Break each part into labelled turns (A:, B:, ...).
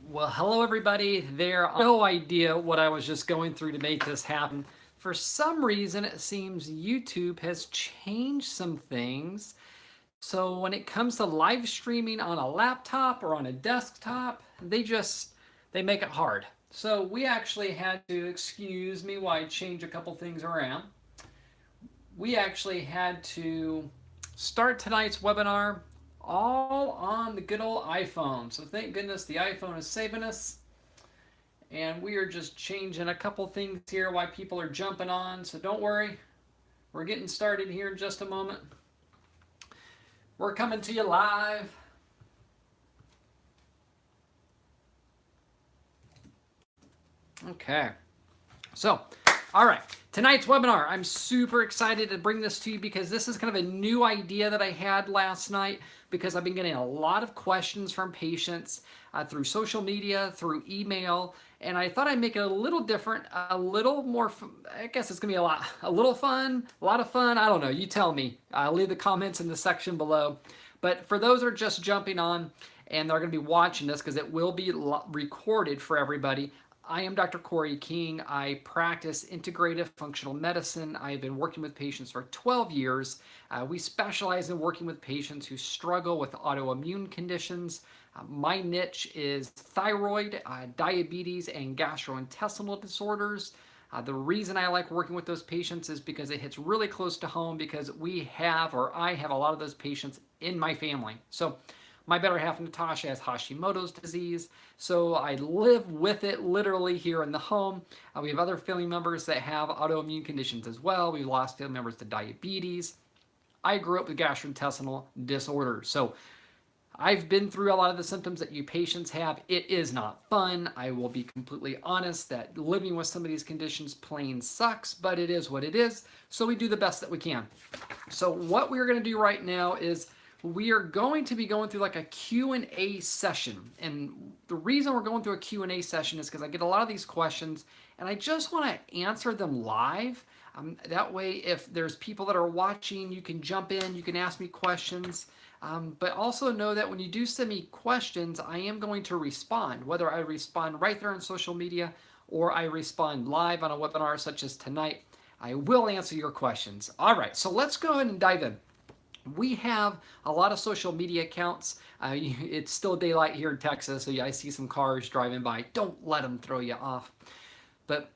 A: Well, hello everybody there. No idea what I was just going through to make this happen. For some reason, it seems YouTube has changed some things. So when it comes to live streaming on a laptop or on a desktop, they make it hard. So we actually had to, excuse me while I change a couple things around. We actually had to start tonight's webinar all on the good old iPhone. So thank goodness the iPhone is saving us. And we are just changing a couple things here while people are jumping on. So don't worry, we're getting started here in just a moment. We're coming to you live. Okay. So, all right. Tonight's webinar, I'm super excited to bring this to you because this is kind of a new idea that I had last night because I've been getting a lot of questions from patients through social media, through email, and I thought I'd make it a little different, a little more, I guess it's going to be a little fun, a lot of fun. I don't know. You tell me. Leave the comments in the section below. But for those that are just jumping on and they're going to be watching this because it will be recorded for everybody, I am Dr. Corey King. I practice integrative functional medicine. I've been working with patients for 12 years. We specialize in working with patients who struggle with autoimmune conditions. My niche is thyroid, diabetes, and gastrointestinal disorders. The reason I like working with those patients is because it hits really close to home because I have a lot of those patients in my family. So my better half, Natasha, has Hashimoto's disease, so I live with it literally here in the home. We have other family members that have autoimmune conditions as well. We've lost family members to diabetes. I grew up with gastrointestinal disorders, so I've been through a lot of the symptoms that you patients have. It is not fun. I will be completely honest that living with some of these conditions plain sucks, but it is what it is, so we do the best that we can. So what we're going to do right now is we are going to be going through like a Q&A session. And the reason we're going through a Q&A session is because I get a lot of these questions and I just want to answer them live. That way, if there's people that are watching, you can jump in, you can ask me questions. But also know that when you do send me questions, I am going to respond, whether I respond right there on social media or I respond live on a webinar such as tonight. I will answer your questions. All right, so let's go ahead and dive in. We have a lot of social media accounts. It's still daylight here in Texas, so I see some cars driving by. Don't let them throw you off. But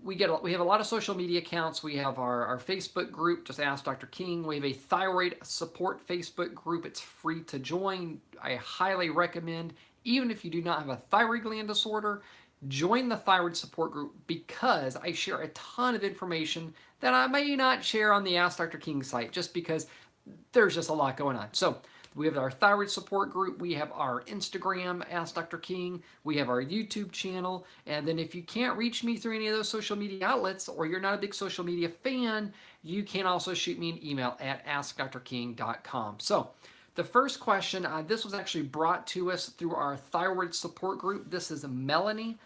A: we have a lot of social media accounts. We have our Facebook group, just Ask Dr. King. We have a thyroid support Facebook group. It's free to join. I highly recommend, even if you do not have a thyroid gland disorder, join the thyroid support group because I share a ton of information that I may not share on the Ask Dr. King site just because there's just a lot going on. So we have our thyroid support group, we have our Instagram, Ask Dr. King, we have our YouTube channel, and then if you can't reach me through any of those social media outlets or you're not a big social media fan, you can also shoot me an email at askdrking.com. So the first question, this was actually brought to us through our thyroid support group. This is Melanie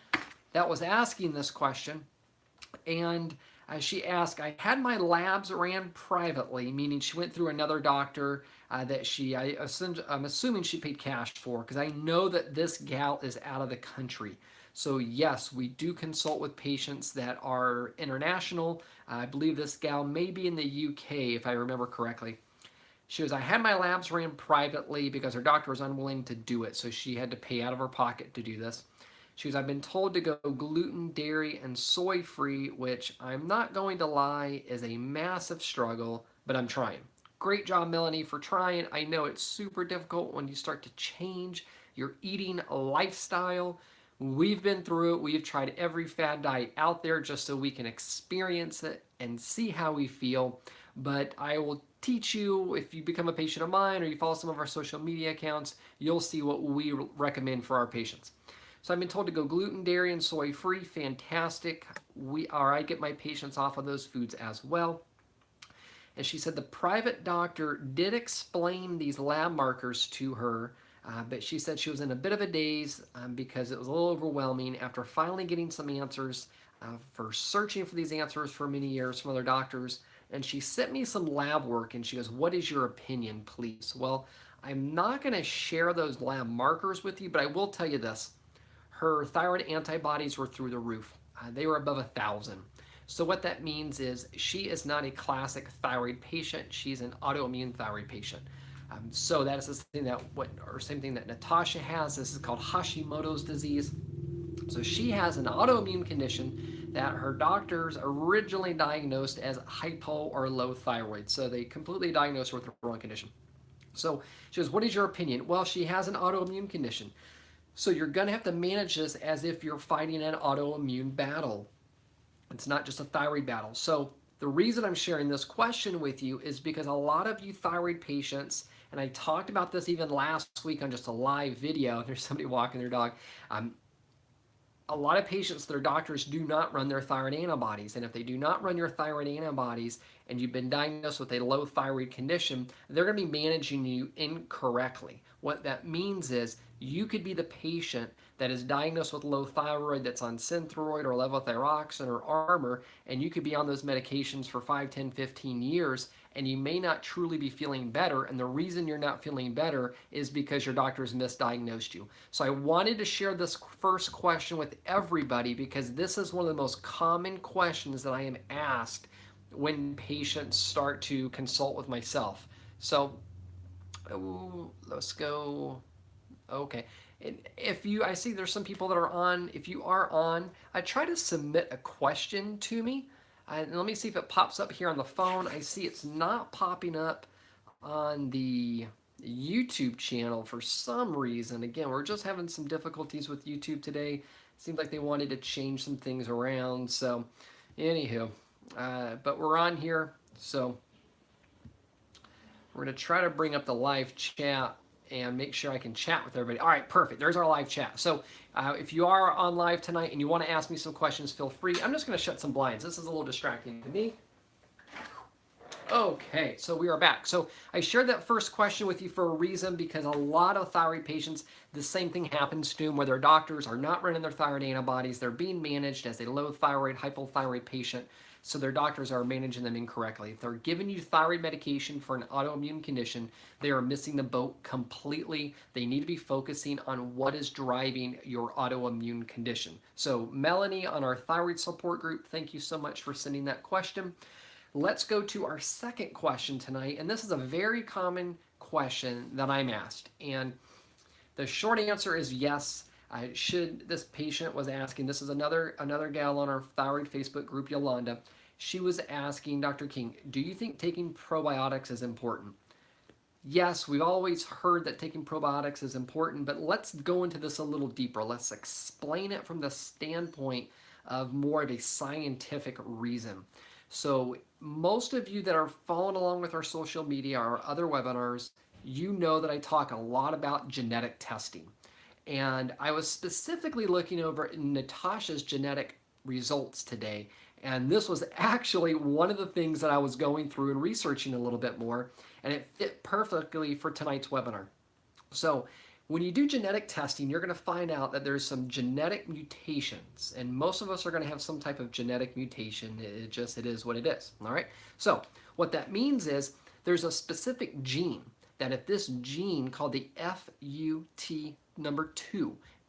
A: that was asking this question, and she asked, I had my labs ran privately, meaning she went through another doctor that I'm assuming she paid cash for, because I know that this gal is out of the country. So yes, we do consult with patients that are international. I believe this gal may be in the UK, if I remember correctly. She goes, I had my labs ran privately because her doctor was unwilling to do it, so she had to pay out of her pocket to do this. She goes, I've been told to go gluten, dairy, and soy-free, which I'm not going to lie is a massive struggle, but I'm trying. Great job, Melanie, for trying. I know it's super difficult when you start to change your eating lifestyle. We've been through it. We've tried every fad diet out there just so we can experience it and see how we feel. But I will teach you, if you become a patient of mine or you follow some of our social media accounts, you'll see what we recommend for our patients. So I've been told to go gluten, dairy, and soy-free. Fantastic. I get my patients off of those foods as well. And she said the private doctor did explain these lab markers to her, but she said she was in a bit of a daze because it was a little overwhelming after finally getting some answers for searching for these answers for many years from other doctors. And she sent me some lab work and she goes, what is your opinion, please? Well, I'm not going to share those lab markers with you, but I will tell you this. her thyroid antibodies were through the roof. They were above 1,000. So what that means is she is not a classic thyroid patient. She's an autoimmune thyroid patient. So that is the same thing that Natasha has. This is called Hashimoto's disease. So she has an autoimmune condition that her doctors originally diagnosed as hypo or low thyroid. So they completely diagnosed her with the wrong condition. So she goes, what is your opinion? Well, she has an autoimmune condition. So you're going to have to manage this as if you're fighting an autoimmune battle. It's not just a thyroid battle. So the reason I'm sharing this question with you is because a lot of you thyroid patients, and I talked about this even last week on just a live video, there's somebody walking their dog, a lot of patients, their doctors do not run their thyroid antibodies. And if they do not run your thyroid antibodies and you've been diagnosed with a low thyroid condition, they're going to be managing you incorrectly. What that means is you could be the patient that is diagnosed with low thyroid that's on Synthroid or levothyroxine or Armour, and you could be on those medications for 5, 10, 15 years, and you may not truly be feeling better. And the reason you're not feeling better is because your doctor's misdiagnosed you. So I wanted to share this first question with everybody because this is one of the most common questions that I am asked when patients start to consult with myself. So let's go. Okay. I see there's some people that are on. If you are on, I try to submit a question to me. And let me see if it pops up here on the phone. I see it's not popping up on the YouTube channel for some reason. Again, we're just having some difficulties with YouTube today. It seems like they wanted to change some things around. So, anywho, but we're on here. So, we're going to try to bring up the live chat and make sure I can chat with everybody. All right, perfect. There's our live chat. So if you are on live tonight and you want to ask me some questions, feel free. I'm just going to shut some blinds. This is a little distracting to me. Okay, so we are back. So I shared that first question with you for a reason because a lot of thyroid patients, the same thing happens to them where their doctors are not running their thyroid antibodies. They're being managed as a low thyroid, hypothyroid patient. So their doctors are managing them incorrectly. If they're giving you thyroid medication for an autoimmune condition, they are missing the boat completely. They need to be focusing on what is driving your autoimmune condition. So Melanie on our thyroid support group, thank you so much for sending that question. Let's go to our second question tonight. And this is a very common question that I'm asked. And the short answer is yes. This patient was asking, this is another gal on our thyroid Facebook group, Yolanda. She was asking, Dr. King, do you think taking probiotics is important? Yes, we've always heard that taking probiotics is important, but let's go into this a little deeper. Let's explain it from the standpoint of more of a scientific reason. So most of you that are following along with our social media or other webinars, you know that I talk a lot about genetic testing. And I was specifically looking over Natasha's genetic results today. And this was actually one of the things that I was going through and researching a little bit more. And it fit perfectly for tonight's webinar. So when you do genetic testing, you're going to find out that there's some genetic mutations. And most of us are going to have some type of genetic mutation. It is what it is. All right. So what that means is there's a specific gene that if this gene called the FUT2,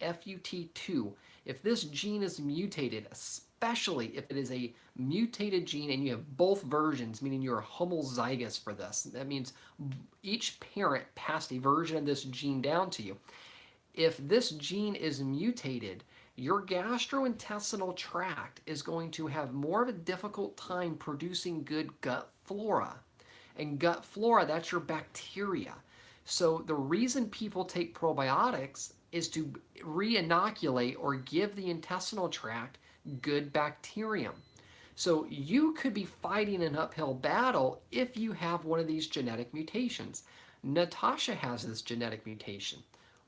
A: FUT2, if this gene is mutated, especially if it is a mutated gene and you have both versions, meaning you're homozygous for this, that means each parent passed a version of this gene down to you. If this gene is mutated, your gastrointestinal tract is going to have more of a difficult time producing good gut flora. And gut flora, that's your bacteria. So the reason people take probiotics is to re-inoculate or give the intestinal tract good bacterium. So you could be fighting an uphill battle if you have one of these genetic mutations. Natasha has this genetic mutation.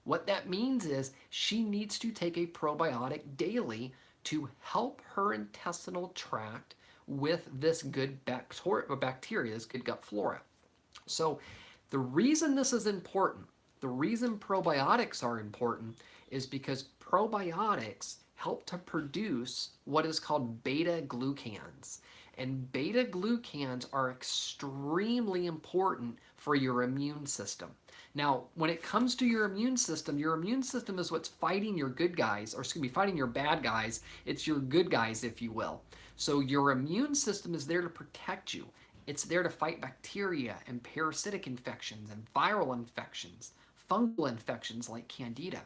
A: What that means is she needs to take a probiotic daily to help her intestinal tract with this good bacteria, this good gut flora. So the reason this is important, the reason probiotics are important is because probiotics help to produce what is called beta glucans. And beta glucans are extremely important for your immune system. Now, when it comes to your immune system is what's fighting your good guys, or excuse me, fighting your bad guys. It's your good guys, if you will. So your immune system is there to protect you. It's there to fight bacteria and parasitic infections and viral infections, fungal infections like candida.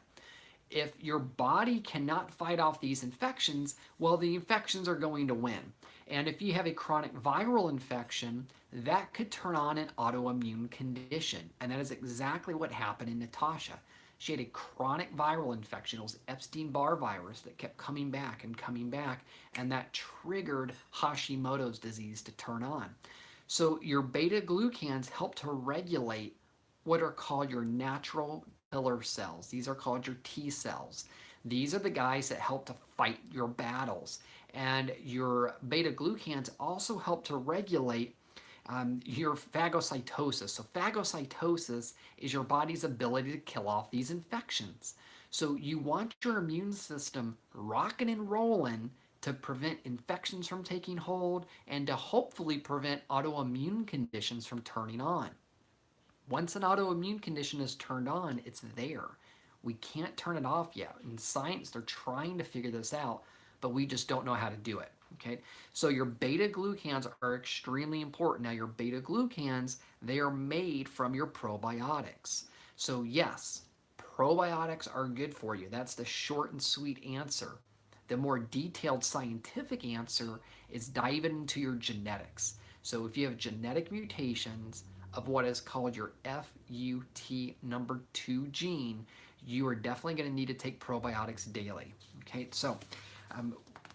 A: If your body cannot fight off these infections, well, the infections are going to win. And if you have a chronic viral infection, that could turn on an autoimmune condition. And that is exactly what happened in Natasha. She had a chronic viral infection. It was Epstein-Barr virus that kept coming back, and that triggered Hashimoto's disease to turn on. So your beta glucans help to regulate what are called your natural killer cells. These are called your T cells. These are the guys that help to fight your battles. And your beta glucans also help to regulate your phagocytosis. So phagocytosis is your body's ability to kill off these infections. So you want your immune system rocking and rolling to prevent infections from taking hold and to hopefully prevent autoimmune conditions from turning on. Once an autoimmune condition is turned on, it's there. We can't turn it off yet. In science, they're trying to figure this out, but we just don't know how to do it. Okay, so your beta glucans are extremely important. Now, your beta glucans, they are made from your probiotics. So yes, probiotics are good for you. That's the short and sweet answer. The more detailed scientific answer is diving into your genetics. So if you have genetic mutations of what is called your FUT number 2 gene, you are definitely going to need to take probiotics daily. Okay, so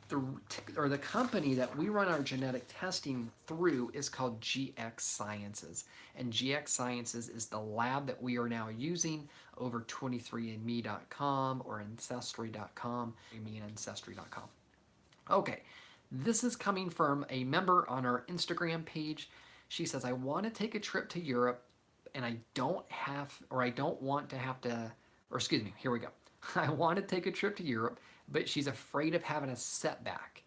A: the company that we run our genetic testing through is called GX Sciences. And GX Sciences is the lab that we are now using over 23andme.com or ancestry.com, me and ancestry.com. Okay, this is coming from a member on our Instagram page. She says, I want to take a trip to Europe and I don't want to have to, or excuse me, here we go. I want to take a trip to Europe, but she's afraid of having a setback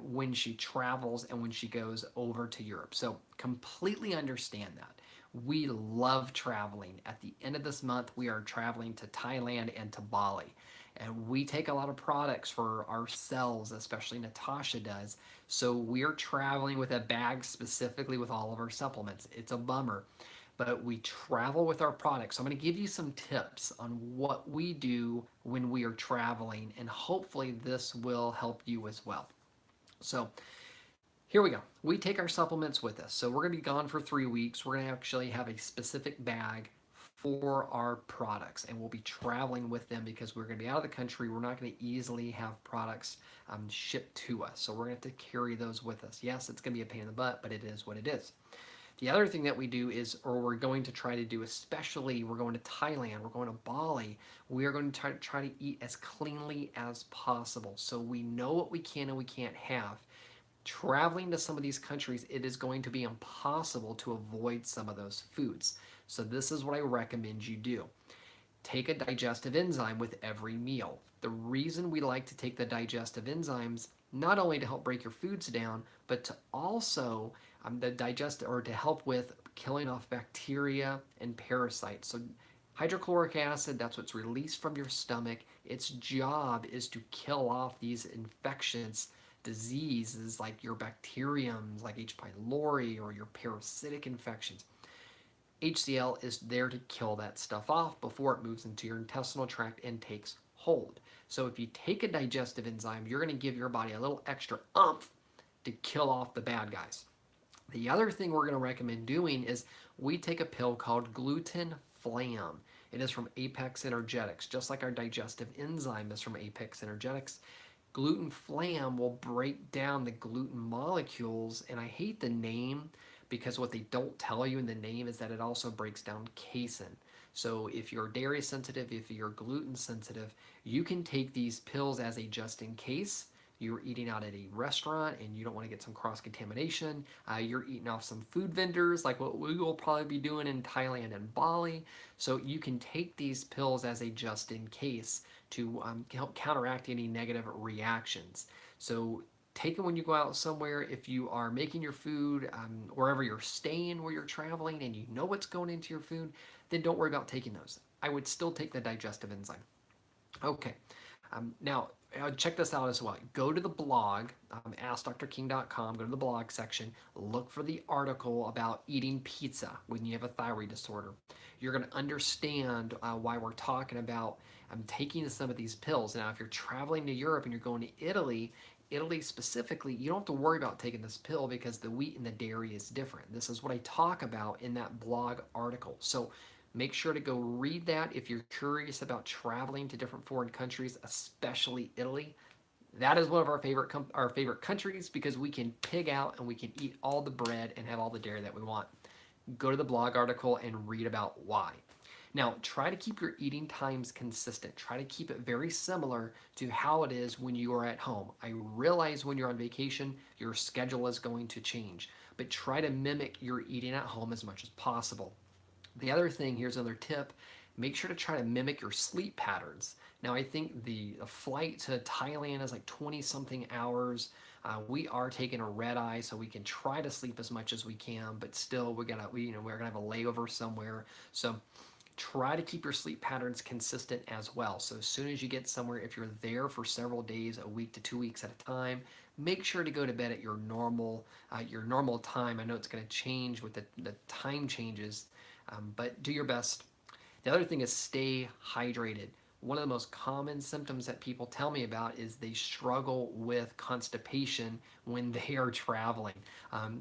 A: when she travels and when she goes over to Europe. So completely understand that. We love traveling. At the end of this month, we are traveling to Thailand and to Bali. And we take a lot of products for ourselves, especially Natasha does. So we're traveling with a bag specifically with all of our supplements. It's a bummer, but we travel with our products. So I'm going to give you some tips on what we do when we are traveling, and hopefully this will help you as well. So here we go. We take our supplements with us. So we're going to be gone for 3 weeks. We're going to actually have a specific bag for our products, and we'll be traveling with them because we're going to be out of the country. We're not going to easily have products shipped to us. So we're going to have to carry those with us. Yes, it's going to be a pain in the butt, but it is what it is. The other thing that we do is, or we're going to try to do, especially we're going to Thailand, we're going to Bali, we are going to try to eat as cleanly as possible. So we know what we can and we can't have. Traveling to some of these countries, it is going to be impossible to avoid some of those foods. So this is what I recommend you do. Take a digestive enzyme with every meal. The reason we like to take the digestive enzymes, not only to help break your foods down, but to also to help with killing off bacteria and parasites. So hydrochloric acid, that's what's released from your stomach. Its job is to kill off these infections, diseases like your bacteriums, like H. pylori, or your parasitic infections. HCl is there to kill that stuff off before it moves into your intestinal tract and takes hold. So if you take a digestive enzyme, you're going to give your body a little extra oomph to kill off the bad guys. The other thing we're going to recommend doing is we take a pill called Gluten Flam. It is from Apex Energetics, just like our digestive enzyme is from Apex Energetics. Gluten Flam will break down the gluten molecules, and I hate the name because what they don't tell you in the name is that it also breaks down casein. So if you're dairy sensitive, if you're gluten sensitive, you can take these pills as a just in case. You're eating out at a restaurant and you don't want to get some cross-contamination. You're eating off some food vendors like what we will probably be doing in Thailand and Bali. So you can take these pills as a just in case to help counteract any negative reactions. So take them when you go out somewhere. If you are making your food wherever you're staying, where you're traveling, and you know what's going into your food, then don't worry about taking those. I would still take the digestive enzyme. Okay, now check this out as well. Go to the blog, AskDrKing.com, go to the blog section, look for the article about eating pizza when you have a thyroid disorder. You're going to understand why we're talking about taking some of these pills. Now, if you're traveling to Europe and you're going to Italy, Italy specifically, you don't have to worry about taking this pill because the wheat and the dairy is different. This is what I talk about in that blog article. So make sure to go read that if you're curious about traveling to different foreign countries, especially Italy. That is one of our favorite countries because we can pig out and we can eat all the bread and have all the dairy that we want. Go to the blog article and read about why. Now, try to keep your eating times consistent. Try to keep it very similar to how it is when you are at home. I realize when you're on vacation, your schedule is going to change, but try to mimic your eating at home as much as possible. The other thing, here's another tip, make sure to try to mimic your sleep patterns. Now, I think the flight to Thailand is like 20 something hours. We are taking a red eye, so we can try to sleep as much as we can, but still we're gonna have a layover somewhere. So try to keep your sleep patterns consistent as well. So as soon as you get somewhere, if you're there for several days, a week to 2 weeks at a time, make sure to go to bed at your normal time. I know it's going to change with the time changes, but do your best. The other thing is stay hydrated. One of the most common symptoms that people tell me about is they struggle with constipation when they are traveling.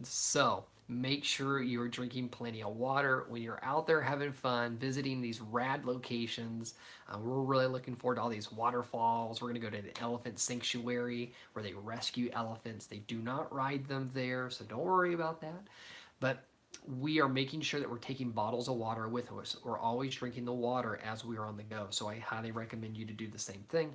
A: So make sure you're drinking plenty of water when you're out there having fun, visiting these rad locations. We're really looking forward to all these waterfalls. We're going to go to the elephant sanctuary where they rescue elephants. They do not ride them there, so don't worry about that. But we are making sure that we're taking bottles of water with us. We're always drinking the water as we are on the go. So I highly recommend you to do the same thing.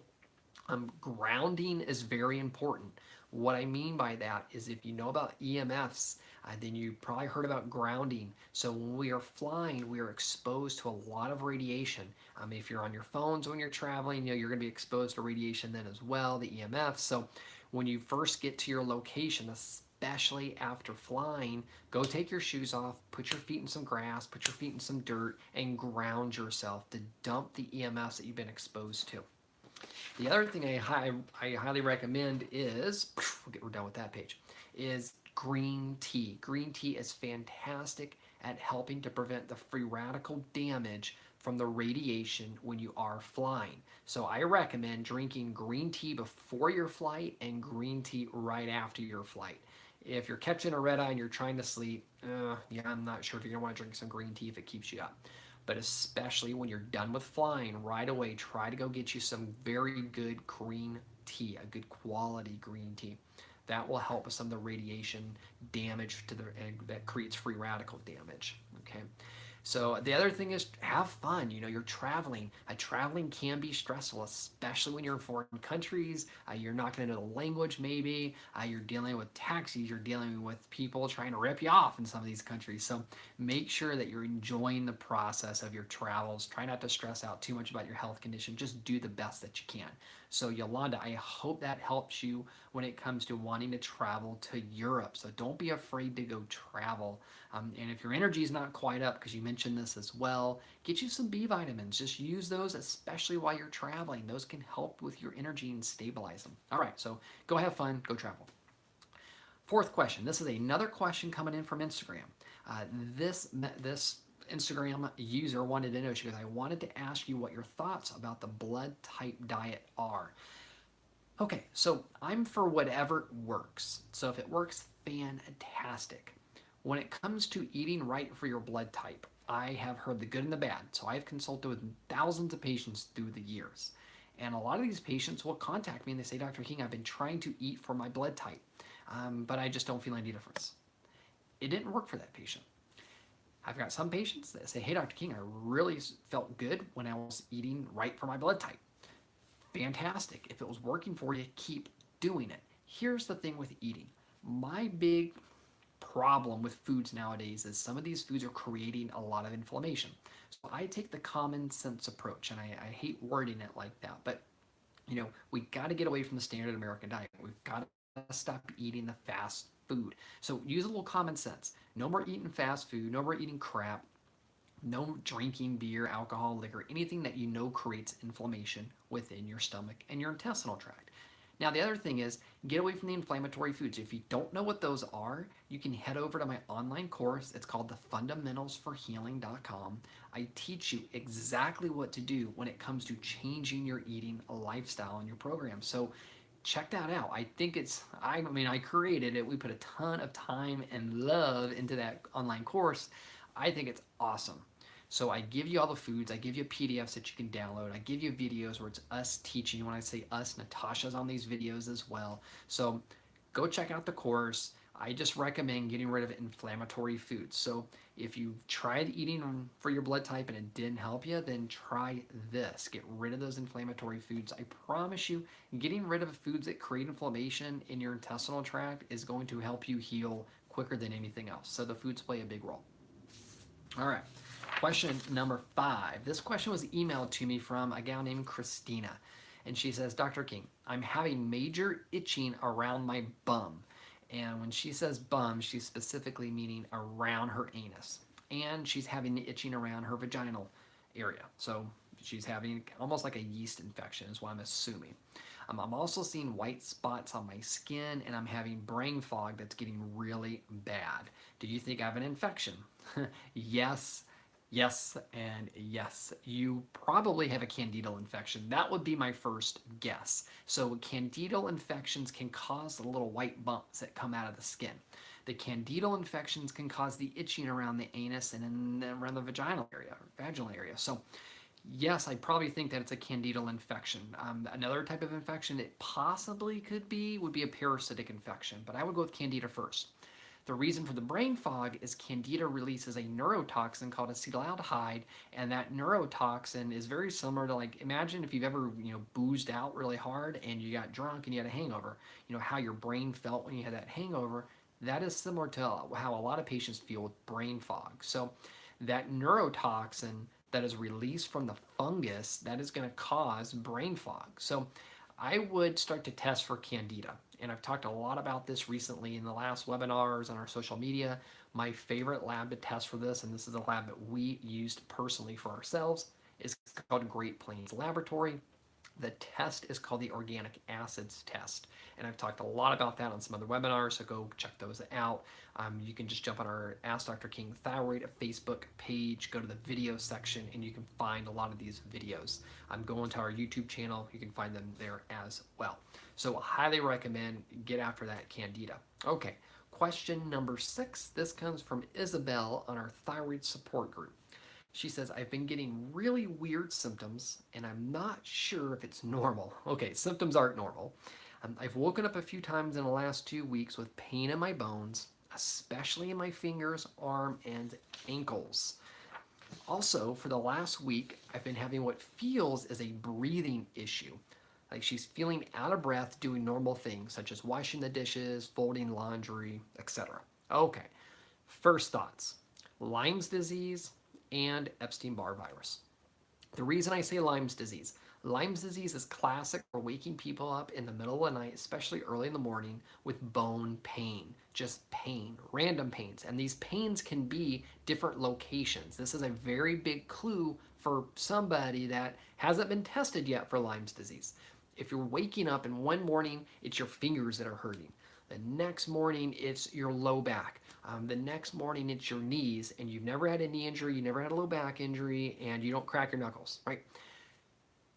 A: Grounding is very important. What I mean by that is if you know about EMFs, then you probably heard about grounding. So when we are flying, we are exposed to a lot of radiation. If you're on your phones when you're traveling, you're going to be exposed to radiation then as well, the EMFs. So when you first get to your location, especially after flying, go take your shoes off, put your feet in some grass, put your feet in some dirt, and ground yourself to dump the EMFs that you've been exposed to. The other thing I highly recommend is, we're done with that page, is green tea. Green tea is fantastic at helping to prevent the free radical damage from the radiation when you are flying. So I recommend drinking green tea before your flight and green tea right after your flight. If you're catching a red eye and you're trying to sleep, I'm not sure if you're going to want to drink some green tea if it keeps you up. But especially when you're done with flying, right away, try to go get you some very good green tea, a good quality green tea. That will help with some of the radiation damage that creates free radical damage. Okay. So the other thing is have fun. You're traveling. Traveling can be stressful, especially when you're in foreign countries. You're not going to know the language maybe. You're dealing with taxis. You're dealing with people trying to rip you off in some of these countries. So make sure that you're enjoying the process of your travels. Try not to stress out too much about your health condition. Just do the best that you can. So Yolanda, I hope that helps you when it comes to wanting to travel to Europe. So don't be afraid to go travel. And if your energy is not quite up, because you mentioned this as well, get you some B vitamins. Just use those, especially while you're traveling. Those can help with your energy and stabilize them. All right, so go have fun, go travel. Fourth question. This is another question coming in from Instagram. This Instagram user wanted to know, she goes, I wanted to ask you what your thoughts about the blood type diet are. Okay, so I'm for whatever works. So if it works, fantastic. When it comes to eating right for your blood type, I have heard the good and the bad. So I've consulted with thousands of patients through the years. And a lot of these patients will contact me and they say, Dr. King, I've been trying to eat for my blood type, but I just don't feel any difference. It didn't work for that patient. I've got some patients that say, hey, Dr. King, I really felt good when I was eating right for my blood type. Fantastic. If it was working for you, keep doing it. Here's the thing with eating. My big problem with foods nowadays is some of these foods are creating a lot of inflammation. So I take the common sense approach, and I hate wording it like that, but we got to get away from the standard American diet. We've got to stop eating the fast food. So use a little common sense. No more eating fast food, no more eating crap, no drinking beer, alcohol, liquor, anything that you know creates inflammation within your stomach and your intestinal tract. Now, the other thing is get away from the inflammatory foods. If you don't know what those are, you can head over to my online course. It's called the fundamentals4healing.com. I teach you exactly what to do when it comes to changing your eating lifestyle in your program. So check that out. I think I created it. We put a ton of time and love into that online course. I think it's awesome. So I give you all the foods, I give you PDFs that you can download, I give you videos where it's us teaching. When I say us, Natasha's on these videos as well. So go check out the course. I just recommend getting rid of inflammatory foods. So if you've tried eating for your blood type and it didn't help you, then try this. Get rid of those inflammatory foods. I promise you, getting rid of foods that create inflammation in your intestinal tract is going to help you heal quicker than anything else. So the foods play a big role. All right. Question number 5. This question was emailed to me from a gal named Christina. And she says, Dr. King, I'm having major itching around my bum. And when she says bum, she's specifically meaning around her anus. And she's having the itching around her vaginal area. So she's having almost like a yeast infection is what I'm assuming. I'm also seeing white spots on my skin, and I'm having brain fog that's getting really bad. Do you think I have an infection? Yes. Yes, and yes, you probably have a candidal infection. That would be my first guess. So candidal infections can cause the little white bumps that come out of the skin. The candidal infections can cause the itching around the anus and around the vaginal area. So yes, I probably think that it's a candidal infection. Another type of infection it possibly could be would be a parasitic infection, but I would go with candida first. The reason for the brain fog is candida releases a neurotoxin called acetaldehyde, and that neurotoxin is very similar to, like, imagine if you've ever boozed out really hard and you got drunk and you had a hangover. How your brain felt when you had that hangover. That is similar to how a lot of patients feel with brain fog. So that neurotoxin that is released from the fungus, that is going to cause brain fog. So I would start to test for candida. And I've talked a lot about this recently in the last webinars on our social media. My favorite lab to test for this, and this is a lab that we used personally for ourselves, is called Great Plains Laboratory. The test is called the organic acids test. And I've talked a lot about that on some other webinars, so go check those out. You can just jump on our Ask Dr. King Thyroid Facebook page, go to the video section, and you can find a lot of these videos. Going to our YouTube channel, you can find them there as well. So I highly recommend get after that candida. Okay, question number 6. This comes from Isabel on our thyroid support group. She says, I've been getting really weird symptoms, and I'm not sure if it's normal. Okay, symptoms aren't normal. I've woken up a few times in the last 2 weeks with pain in my bones, especially in my fingers, arm, and ankles. Also, for the last week, I've been having what feels as a breathing issue. Like she's feeling out of breath doing normal things, such as washing the dishes, folding laundry, etc. Okay, first thoughts. Lyme's disease and Epstein-Barr virus. The reason I say Lyme's disease is classic for waking people up in the middle of the night, especially early in the morning, with bone pain. Just pain, random pains. And these pains can be different locations. This is a very big clue for somebody that hasn't been tested yet for Lyme's disease. If you're waking up and one morning it's your fingers that are hurting, the next morning it's your low back, the next morning it's your knees, and you've never had a knee injury, you never had a low back injury, and you don't crack your knuckles, right?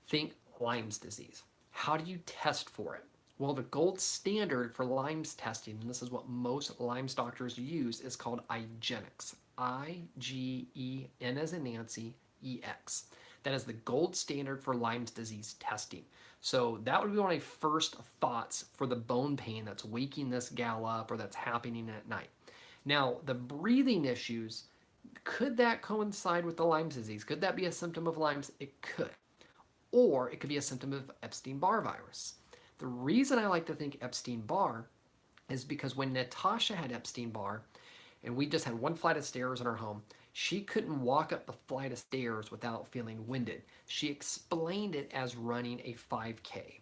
A: Think Lyme's disease. How do you test for it? Well, the gold standard for Lyme's testing, and this is what most Lyme's doctors use, is called IGeneX. I-G-E-N as in Nancy, E-X. That is the gold standard for Lyme's disease testing. So that would be one of my first thoughts for the bone pain that's waking this gal up or that's happening at night. Now, the breathing issues, could that coincide with the Lyme's disease? Could that be a symptom of Lyme's? It could. Or it could be a symptom of Epstein-Barr virus. The reason I like to think Epstein-Barr is because when Natasha had Epstein-Barr, and we just had one flight of stairs in her home, she couldn't walk up the flight of stairs without feeling winded. She explained it as running a 5K.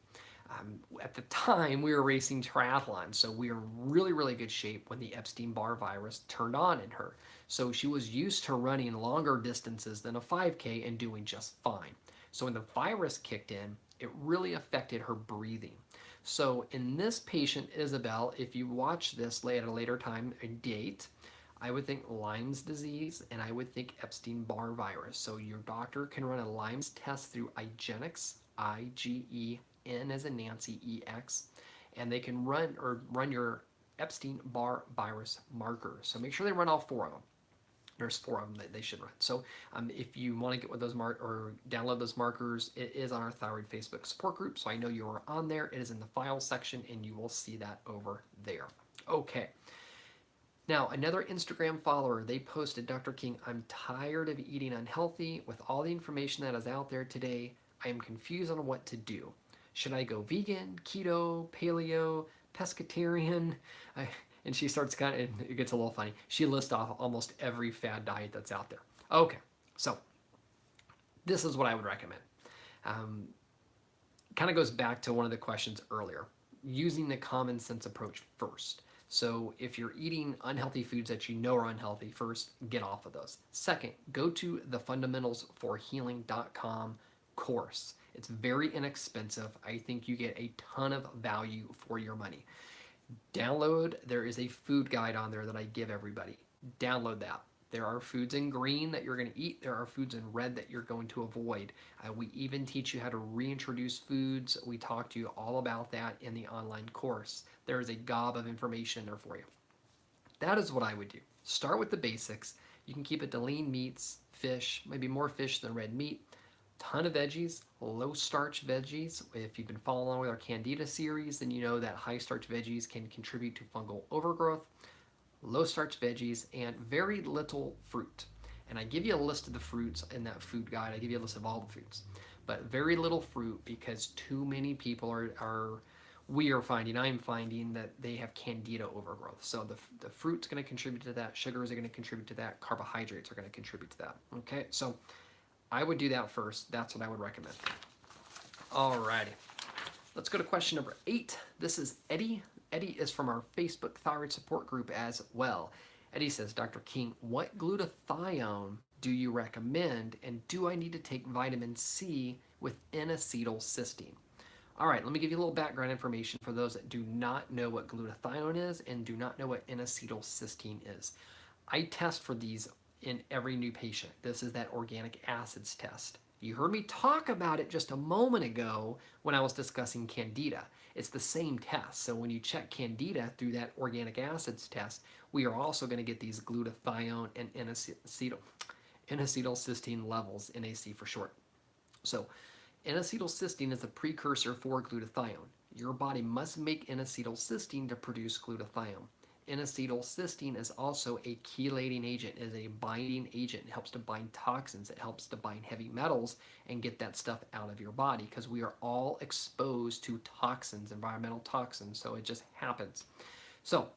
A: At the time, we were racing triathlon, so we were really, really good shape when the Epstein-Barr virus turned on in her. So she was used to running longer distances than a 5K and doing just fine. So when the virus kicked in, it really affected her breathing. So in this patient, Isabel, if you watch this at a later time and date, I would think Lyme's disease and I would think Epstein-Barr virus. So your doctor can run a Lyme's test through IGeneX, IGEN as in Nancy, EX, and they can run your Epstein-Barr virus marker. So make sure they run all 4 of them. There's 4 of them that they should run. So if you want to get with those or download those markers, it is on our thyroid Facebook support group. So I know you are on there. It is in the files section, and you will see that over there. Okay. Now, another Instagram follower, they posted, Dr. King, I'm tired of eating unhealthy. With all the information that is out there today, I am confused on what to do. Should I go vegan, keto, paleo, pescatarian? And she starts it gets a little funny. She lists off almost every fad diet that's out there. Okay, so this is what I would recommend. Kind of goes back to one of the questions earlier, using the common sense approach first. So if you're eating unhealthy foods that you know are unhealthy, first, get off of those. Second, go to the fundamentalsforhealing.com course. It's very inexpensive. I think you get a ton of value for your money. Download, there is a food guide on there that I give everybody. Download that. There are foods in green that you're going to eat. There are foods in red that you're going to avoid. We even teach you how to reintroduce foods. We talk to you all about that in the online course. There is a gob of information there for you. That is what I would do. Start with the basics. You can keep it to lean meats, fish, maybe more fish than red meat. Ton of veggies, low starch veggies. If you've been following along with our Candida series, then you know that high starch veggies can contribute to fungal overgrowth. Low starch veggies, and very little fruit. And I give you a list of the fruits in that food guide. I give you a list of all the foods, but very little fruit because too many people I'm finding that they have candida overgrowth. So the fruit's going to contribute to that. Sugars are going to contribute to that. Carbohydrates are going to contribute to that. Okay, so I would do that first. That's what I would recommend. Alrighty. Let's go to question number 8. This is Eddie. Eddie is from our Facebook thyroid support group as well. Eddie says, Dr. King, what glutathione do you recommend, and do I need to take vitamin C with N-Acetylcysteine? All right, let me give you a little background information for those that do not know what glutathione is and do not know what N-Acetylcysteine is. I test for these in every new patient. This is that organic acids test. You heard me talk about it just a moment ago when I was discussing candida. It's the same test. So when you check candida through that organic acids test, we are also going to get these glutathione and N-acetylcysteine levels, NAC for short. So N-acetylcysteine is a precursor for glutathione. Your body must make N-acetylcysteine to produce glutathione. N-acetylcysteine is also a chelating agent, is a binding agent. It helps to bind toxins. It helps to bind heavy metals and get that stuff out of your body because we are all exposed to toxins, environmental toxins, so it just happens. So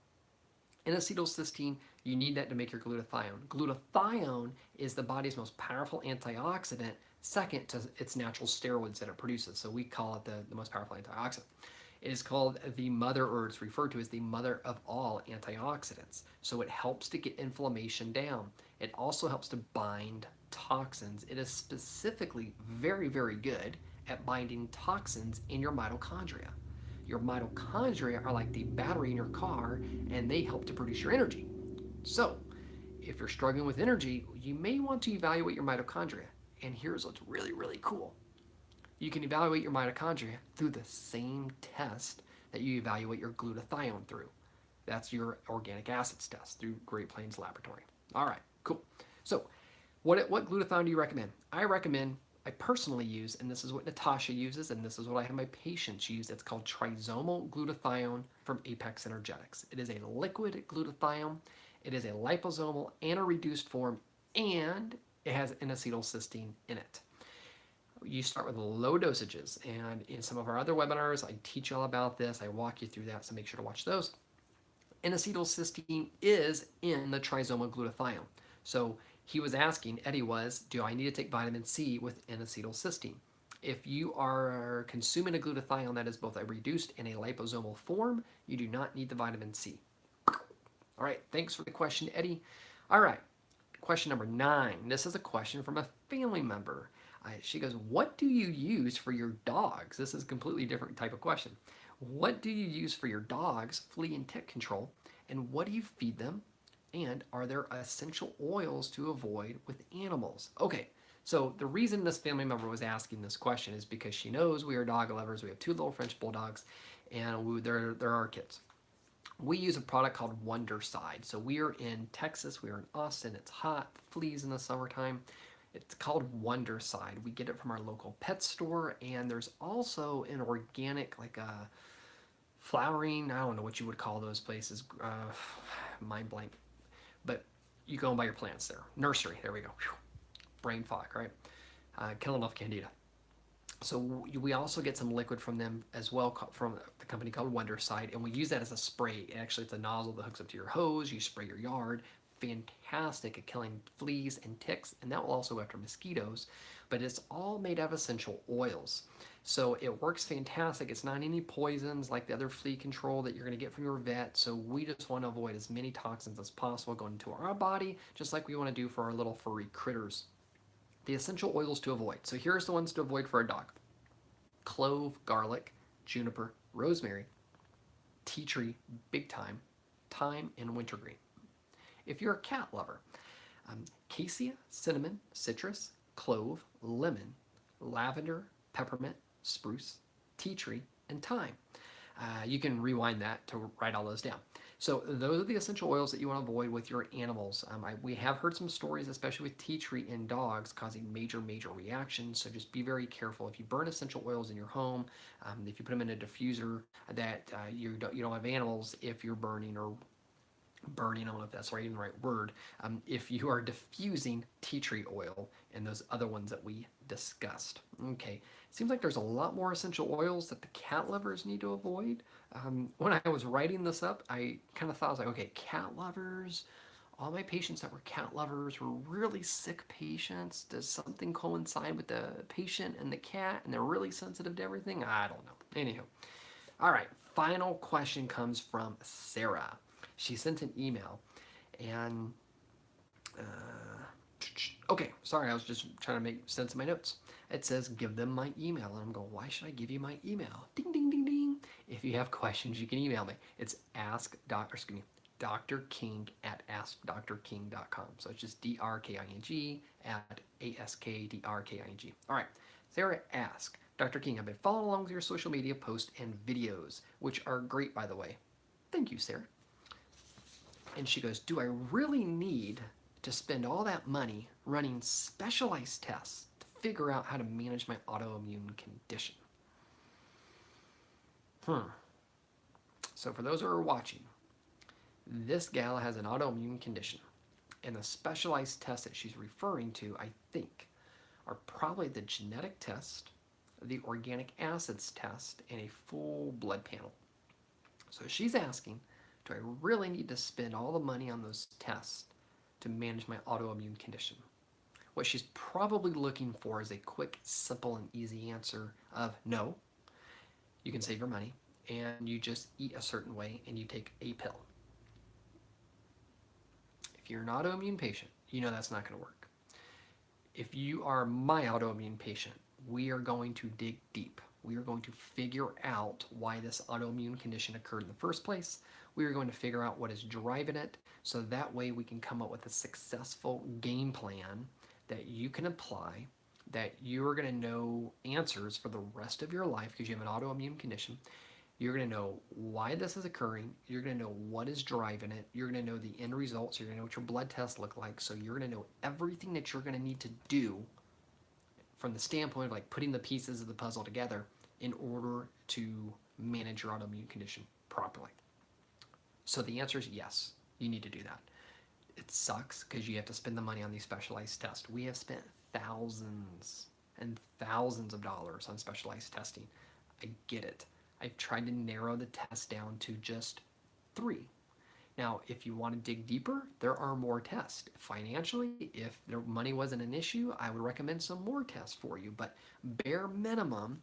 A: N-acetylcysteine, you need that to make your glutathione. Glutathione is the body's most powerful antioxidant, second to its natural steroids that it produces. So we call it the most powerful antioxidant. It is called the mother, or it's referred to as the mother of all antioxidants. So it helps to get inflammation down. It also helps to bind toxins. It is specifically very, very good at binding toxins in your mitochondria. Your mitochondria are like the battery in your car, and they help to produce your energy. So if you're struggling with energy, you may want to evaluate your mitochondria. And here's what's really, really cool. You can evaluate your mitochondria through the same test that you evaluate your glutathione through. That's your organic acids test through Great Plains Laboratory. All right, cool. So what glutathione do you recommend? I personally use, and this is what Natasha uses, and this is what I have my patients use. It's called trisomal glutathione from Apex Energetics. It is a liquid glutathione. It is a liposomal and a reduced form, and it has N-acetylcysteine in it. You start with low dosages, and in some of our other webinars, I teach you all about this. I walk you through that, so make sure to watch those. N-acetylcysteine is in the trisomal glutathione. So he was asking, Eddie was, do I need to take vitamin C with N-acetylcysteine? If you are consuming a glutathione that is both a reduced and a liposomal form, you do not need the vitamin C. All right, thanks for the question, Eddie. All right, question number 9. This is a question from a family member. She goes, what do you use for your dogs? This is a completely different type of question. What do you use for your dogs' flea and tick control? And what do you feed them? And are there essential oils to avoid with animals? Okay, so the reason this family member was asking this question is because she knows we are dog lovers. We have 2 little French bulldogs, and they're our kids. We use a product called Wondercide. So we are in Texas, we are in Austin, it's hot, fleas in the summertime. It's called Wondercide. We get it from our local pet store, and there's also an organic, like a flowering, I don't know what you would call those places, mind blank, but you go and buy your plants there. Nursery, there we go. Whew. Brain fog, right? Killing off candida. So we also get some liquid from them as well, from the company called Wondercide, and we use that as a spray. Actually, it's a nozzle that hooks up to your hose. You spray your yard. Fantastic at killing fleas and ticks, and that will also go after mosquitoes. But it's all made out of essential oils. So it works fantastic. It's not any poisons like the other flea control that you're going to get from your vet. So we just want to avoid as many toxins as possible going into our body, just like we want to do for our little furry critters. The essential oils to avoid. So here's the ones to avoid for a dog. Clove, garlic, juniper, rosemary, tea tree, big thyme, and wintergreen. If you're a cat lover, cassia, cinnamon, citrus, clove, lemon, lavender, peppermint, spruce, tea tree, and thyme. You can rewind that to write all those down. So those are the essential oils that you want to avoid with your animals. We have heard some stories, especially with tea tree in dogs, causing major reactions. So just be very careful. If you burn essential oils in your home, if you put them in a diffuser, that you don't have animals. If you're burning, I don't know if that's even the right word, if you are diffusing tea tree oil and those other ones that we discussed. Okay, seems like there's a lot more essential oils that the cat lovers need to avoid. When I was writing this up, I kind of thought, I was like, okay, cat lovers, all my patients that were cat lovers were really sick patients. Does something coincide with the patient and the cat and they're really sensitive to everything? I don't know. Anywho, all right, final question comes from Sarah. She sent an email, and okay, sorry, I was just trying to make sense of my notes. It says, give them my email, and I'm going, why should I give you my email? Ding, ding, ding, ding. If you have questions, you can email me. It's AskDrKing at AskDrKing.com. So it's just DRKING at AskDrKing. All right, Sarah asked, Dr. King, I've been following along with your social media posts and videos, which are great, by the way. Thank you, Sarah. And she goes, do I really need to spend all that money running specialized tests to figure out how to manage my autoimmune condition? So for those who are watching, this gal has an autoimmune condition. And the specialized tests that she's referring to, I think, are probably the genetic test, the organic acids test, and a full blood panel. So she's asking, do I really need to spend all the money on those tests to manage my autoimmune condition? What she's probably looking for is a quick, simple, and easy answer of no. You can save your money, and you just eat a certain way, and you take a pill. If you're an autoimmune patient, you know that's not going to work. If you are my autoimmune patient, we are going to dig deep. We are going to figure out why this autoimmune condition occurred in the first place. We are going to figure out what is driving it, so that way we can come up with a successful game plan that you can apply, that you're going to know answers for the rest of your life because you have an autoimmune condition. You're going to know why this is occurring. You're going to know what is driving it. You're going to know the end results. You're going to know what your blood tests look like. So you're going to know everything that you're going to need to do from the standpoint of like putting the pieces of the puzzle together in order to manage your autoimmune condition properly. So the answer is yes, you need to do that. It sucks because you have to spend the money on these specialized tests. We have spent thousands and thousands of dollars on specialized testing. I get it. I've tried to narrow the test down to just 3. Now, if you want to dig deeper, there are more tests. Financially, if the money wasn't an issue, I would recommend some more tests for you. But bare minimum,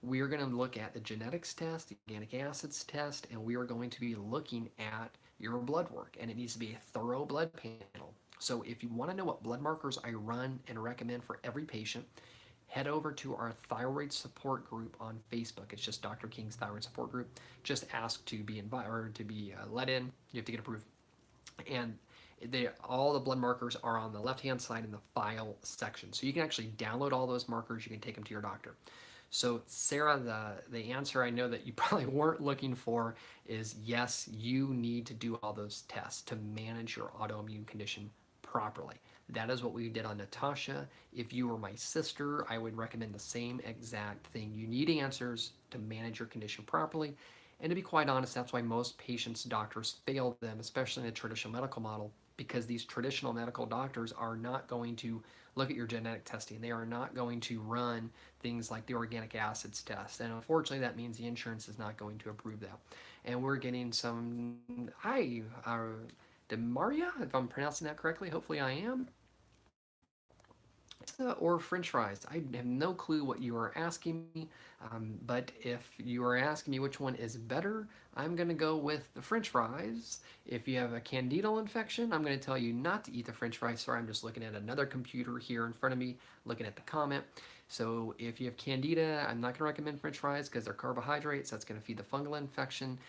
A: we are going to look at the genetics test, the organic acids test, and we are going to be looking at your blood work. And it needs to be a thorough blood panel. So if you want to know what blood markers I run and recommend for every patient, head over to our thyroid support group on Facebook. It's just Dr. King's thyroid support group. Just ask to be invited or to be let in. You have to get approved. And all the blood markers are on the left-hand side in the file section. So you can actually download all those markers. You can take them to your doctor. So Sarah, the answer I know that you probably weren't looking for is yes, you need to do all those tests to manage your autoimmune condition properly. That is what we did on Natasha. If you were my sister, I would recommend the same exact thing. You need answers to manage your condition properly. And to be quite honest, that's why most patients' doctors fail them, especially in the traditional medical model, because these traditional medical doctors are not going to look at your genetic testing. They are not going to run things like the organic acids test. And unfortunately, that means the insurance is not going to approve that. And we're getting some, hi, Demaria, if I'm pronouncing that correctly. Hopefully I am. Or French fries. I have no clue what you are asking me, but if you are asking me which one is better, I'm going to go with the French fries. If you have a candidal infection, I'm going to tell you not to eat the French fries. Sorry, I'm just looking at another computer here in front of me, looking at the comment. So if you have candida, I'm not going to recommend French fries because they're carbohydrates. That's going to feed the fungal infection.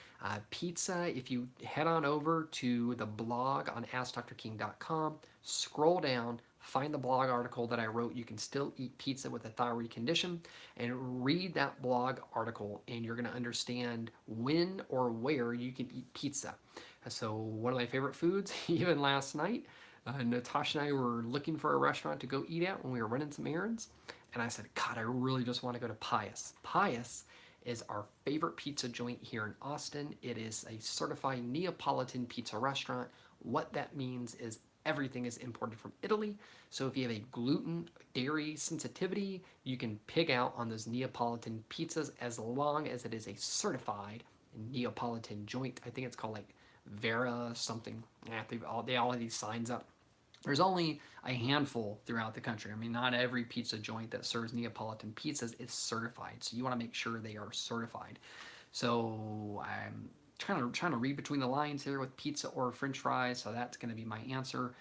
A: Pizza, if you head on over to the blog on AskDrKing.com, scroll down, find the blog article that I wrote, You Can Still Eat Pizza with a Thyroid Condition, and read that blog article, and you're going to understand when or where you can eat pizza. So one of my favorite foods, even last night, Natasha and I were looking for a restaurant to go eat at when we were running some errands, and I said, God, I really just want to go to Pius. Pius is our favorite pizza joint here in Austin. It is a certified Neapolitan pizza restaurant. What that means is everything is imported from Italy. So if you have a gluten, dairy sensitivity, you can pig out on those Neapolitan pizzas as long as it is a certified Neapolitan joint. I think it's called like Vera something. Yeah, they all have these signs up. There's only a handful throughout the country. I mean, not every pizza joint that serves Neapolitan pizzas is certified. So you want to make sure they are certified. So I'm trying to read between the lines here with pizza or French fries. So that's going to be my answer.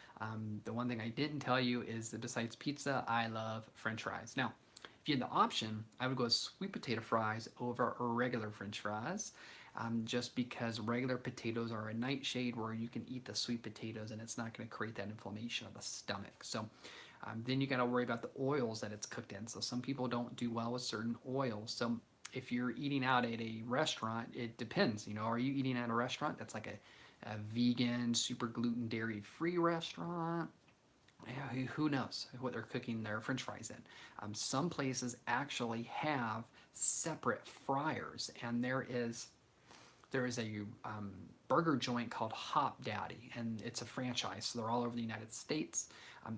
A: The one thing I didn't tell you is that besides pizza, I love French fries. Now, if you had the option, I would go with sweet potato fries over regular French fries. Just because regular potatoes are a nightshade where you can eat the sweet potatoes and it's not going to create that inflammation of the stomach. So then you got to worry about the oils that it's cooked in. So some people don't do well with certain oils. So if you're eating out at a restaurant, it depends. Are you eating at a restaurant that's like a vegan, super gluten, dairy free restaurant? Yeah, who knows what they're cooking their French fries in. Some places actually have separate fryers, and there is a burger joint called Hop Daddy, and it's a franchise, so they're all over the United States.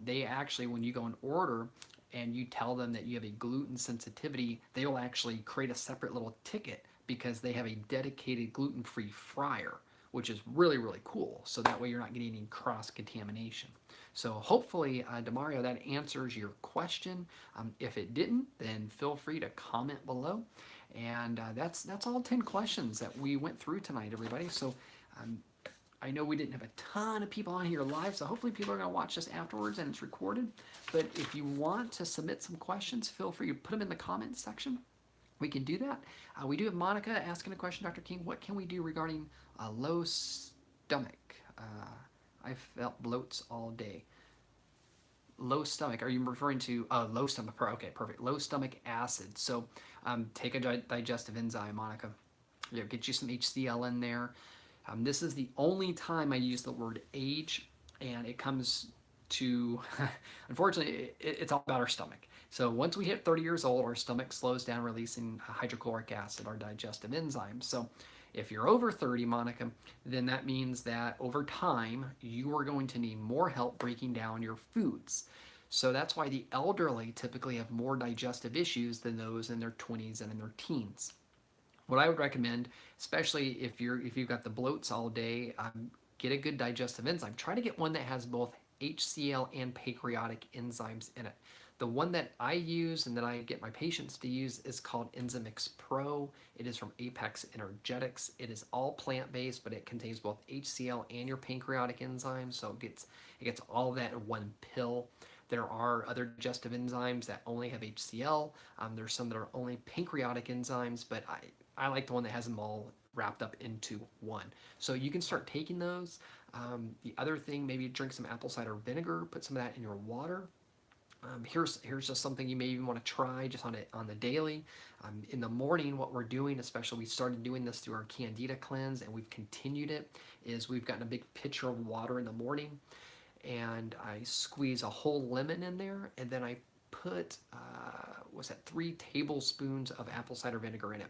A: They actually, when you go and order and you tell them that you have a gluten sensitivity, they will actually create a separate little ticket because they have a dedicated gluten-free fryer, which is really, really cool. So that way you're not getting any cross-contamination. So hopefully, Demario, that answers your question. If it didn't, then feel free to comment below. And that's all 10 questions that we went through tonight, everybody. So I know we didn't have a ton of people on here live, so hopefully people are going to watch this afterwards and it's recorded. But if you want to submit some questions, feel free to put them in the comments section. We can do that. We do have Monica asking a question, Dr. King. What can we do regarding low stomach? I felt bloats all day. Low stomach, are you referring to low stomach? Okay, perfect. Low stomach acid. So take a digestive enzyme, Monica. Get you some HCl in there. This is the only time I use the word age, and it comes to, unfortunately, it's all about our stomach. So once we hit 30 years old, our stomach slows down releasing hydrochloric acid, our digestive enzyme. So if you're over 30, Monica, then that means that over time, you are going to need more help breaking down your foods. So that's why the elderly typically have more digestive issues than those in their 20s and in their teens. What I would recommend, especially if you've got the bloats all day, get a good digestive enzyme, try to get one that has both HCl and pancreatic enzymes in it. The one that I use and that I get my patients to use is called Enzymix Pro. It is from Apex Energetics. It is all plant-based, but it contains both HCl and your pancreatic enzymes, so it gets all of that in one pill. There are other digestive enzymes that only have HCl. There's some that are only pancreatic enzymes, but I like the one that has them all wrapped up into one. So you can start taking those. The other thing, maybe drink some apple cider vinegar, put some of that in your water. Here's just something you may even want to try just on the daily. In the morning, what we're doing, especially we started doing this through our Candida cleanse and we've continued it, is we've gotten a big pitcher of water in the morning and I squeeze a whole lemon in there and then I put, 3 tablespoons of apple cider vinegar in it.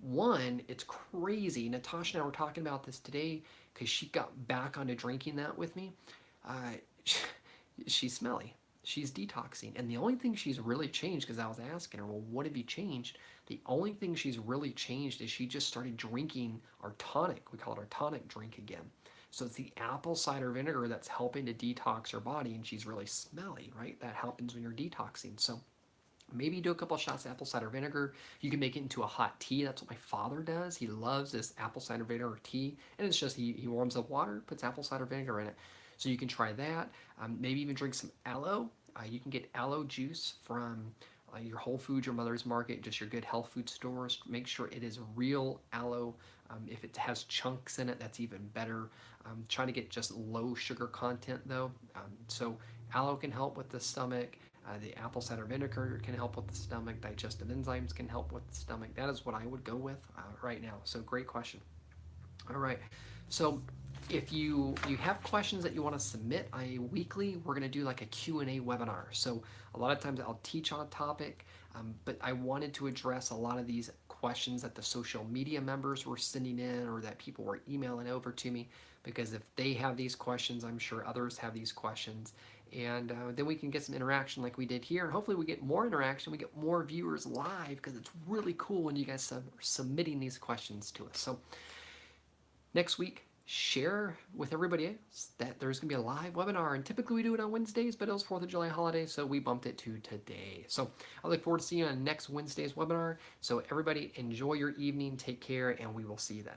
A: One, it's crazy. Natasha and I were talking about this today because she got back onto drinking that with me. She's smelly. She's detoxing. And the only thing she's really changed, because I was asking her, well, what have you changed? The only thing she's really changed is she just started drinking our tonic. We call it our tonic drink again. So it's the apple cider vinegar that's helping to detox her body, and she's really smelly, right? That happens when you're detoxing. So maybe do a couple of shots of apple cider vinegar. You can make it into a hot tea. That's what my father does. He loves this apple cider vinegar tea. And it's just he warms up water, puts apple cider vinegar in it. So you can try that. Maybe even drink some aloe. You can get aloe juice from your Whole Foods, your Mother's Market, just your good health food stores. Make sure it is real aloe. If it has chunks in it, that's even better. Try to get just low sugar content though. So aloe can help with the stomach. The apple cider vinegar can help with the stomach. Digestive enzymes can help with the stomach. That is what I would go with right now. So great question. All right. So if you have questions that you want to submit, weekly we're going to do like a Q&A webinar. So a lot of times I'll teach on a topic, but I wanted to address a lot of these questions that the social media members were sending in or that people were emailing over to me, because if they have these questions, I'm sure others have these questions. And then we can get some interaction like we did here. And hopefully we get more interaction, we get more viewers live, because it's really cool when you guys are submitting these questions to us. So next week, share with everybody else that there's going to be a live webinar. And typically we do it on Wednesdays, but it was 4th of July holiday, so we bumped it to today. So I look forward to seeing you on next Wednesday's webinar. So everybody enjoy your evening, take care, and we will see you then.